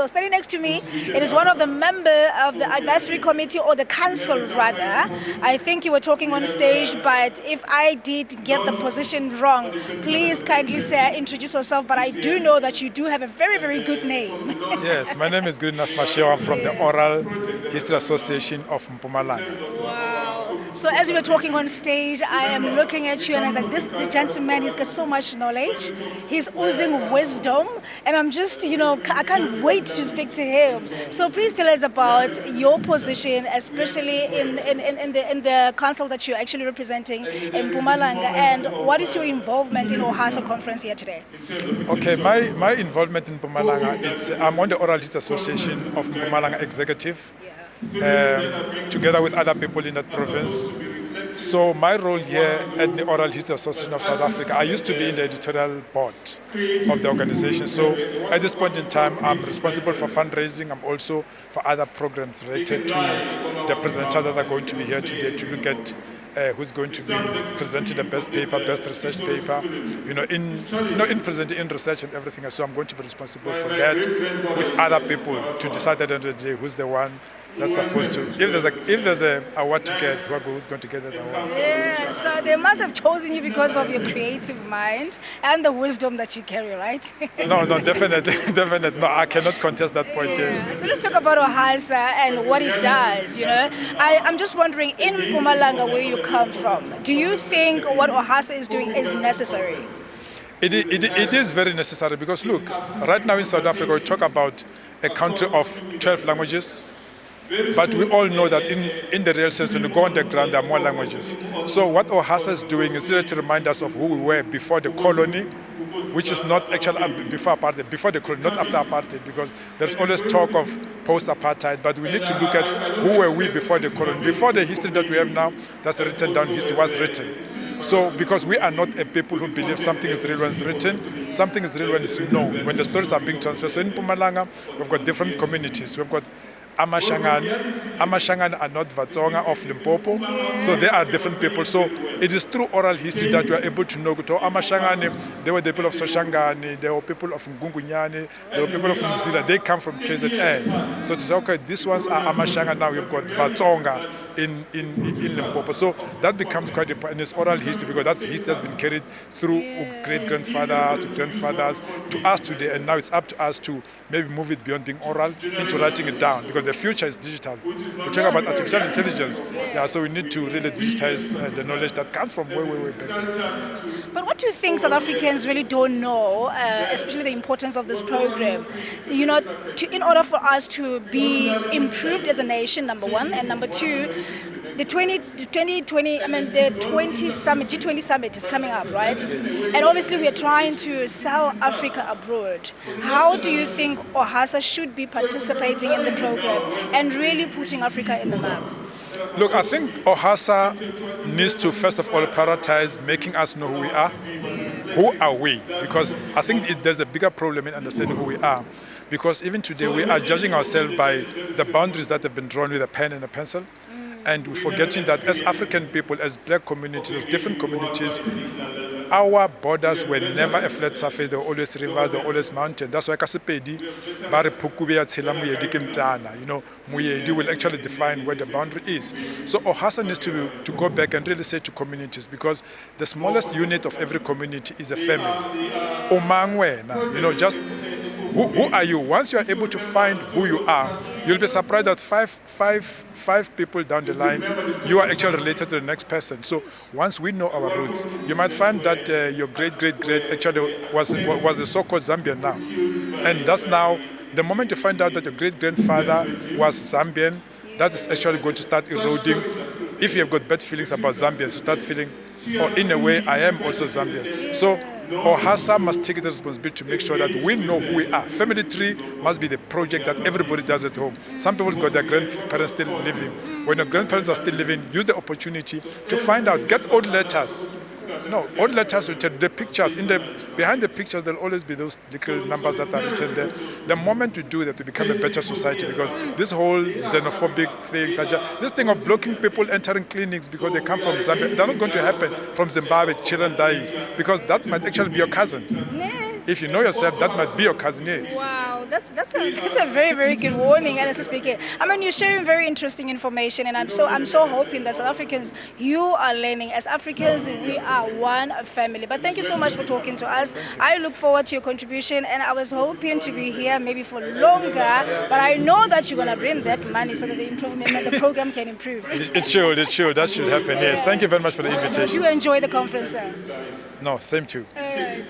So standing next to me, it is one of the member of the advisory committee, or the council rather. I think you were talking on stage, but if I did get the position wrong, please kindly say, introduce yourself. But I do know that you do have a very, very good name. Yes, my name is Goodenough Mashego. I'm from the Oral History Association of Mpumalanga. Wow. So as you were talking on stage, I am looking at you and I was like, this gentleman, he's got so much knowledge. He's oozing wisdom. And I'm just, I can't wait to speak to him. So please tell us about your position, especially in the council that you're actually representing in Mpumalanga. And what is your involvement in OHASA conference here today? Okay, my involvement in Mpumalanga, I'm on the Oral History Association of Mpumalanga Executive. Together with other people in that province. So my role here at the Oral History Association of South Africa, I used to be in the editorial board of the organization. So at this point in time, I'm responsible for fundraising. I'm also for other programs related to the presenters that are going to be here today to look at who's going to be presenting the best paper, best research paper, in presenting in research and everything. So I'm going to be responsible for that with other people to decide at the end of the day who's the one that's supposed to. If there's a award to get, who's going to get that award? Yeah, so they must have chosen you because of your creative mind and the wisdom that you carry, right? No, definitely. No, I cannot contest that point. Yeah. So let's talk about OHASA and what it does. I'm just wondering, in Mpumalanga, where you come from, do you think what OHASA is doing is necessary? It is very necessary because look, right now in South Africa, we talk about a country of 12 languages. But we all know that in the real sense, when you go on the ground, there are more languages. So what OHASA is doing is really to remind us of who we were before the colony, which is not actually before apartheid, before the colony, not after apartheid, because there's always talk of post-apartheid, but we need to look at who were we before the colony. Before the history that we have now, that's written down, history was written. So because we are not a people who believe something is real when it's written, something is real when it's known, when the stories are being transferred. So in Mpumalanga, we've got different communities. We've got Amashangane are not Vatsonga of Limpopo, so they are different people. So it is through oral history that we are able to know. Amashangane, they were the people of Soshangane, they were people of Ngungunyane, they were people of Nzila, they come from KZN. So to say, okay, these ones are Amashangane, now we've got Vatsonga in Limpopo. So that becomes quite important. It's oral history because that's history that's been carried through great-grandfathers to grandfathers to us today, and now it's up to us to maybe move it beyond being oral into writing it down, because the future is digital. We talk about artificial intelligence, so we need to really digitize the knowledge that comes from way back. But what do you think South Africans really don't know, especially the importance of this program? In order for us to be improved as a nation, number one, and number two, the 2020, the G20 summit is coming up, right? And obviously we are trying to sell Africa abroad. How do you think OHASA should be participating in the program and really putting Africa in the map? Look, I think OHASA needs to first of all prioritize making us know who we are. Who are we? Because I think there's a bigger problem in understanding who we are. Because even today we are judging ourselves by the boundaries that have been drawn with a pen and a pencil. And we're forgetting that as African people, as black communities, as different communities, our borders were never a flat surface. There were always rivers, there were always mountains. That's why Kasipedi, Bari Pukube Atsila Muyedi Kimtana, Muyedi will actually define where the boundary is. So OHASA needs to go back and really say to communities, because the smallest unit of every community is a family. Omangwe, just who are you? Once you are able to find who you are, you'll be surprised that five people down the line, you are actually related to the next person. So once we know our roots, you might find that your great actually was the so-called Zambian now. And that's now, the moment you find out that your great-grandfather was Zambian, that is actually going to start eroding. If you have got bad feelings about Zambians, you start feeling, in a way, I am also Zambian. So OHASA must take the responsibility to make sure that we know who we are. Family tree must be the project that everybody does at home. Some people got their grandparents still living. When your grandparents are still living, use the opportunity to find out, get old letters. Old letters written, the pictures, behind the pictures there'll always be those little numbers that are written there. The moment we do that, we become a better society, because this whole xenophobic thing, this thing of blocking people entering clinics because they come from Zambia, they're not going to happen from Zimbabwe, children dying, because that might actually be your cousin. Yeah. If you know yourself, that might be your cousin, yes. Wow, That's a very, very good warning, honestly speaking. I mean, you're sharing very interesting information, and I'm so hoping that South Africans, you are learning. As Africans, we are one family. But thank you so much for talking to us. I look forward to your contribution, and I was hoping to be here maybe for longer, but I know that you're gonna bring that money so that the program can improve. It should. That should happen. Yes. Thank you very much for the invitation. You enjoy the conference, sir. No, same to you. All right.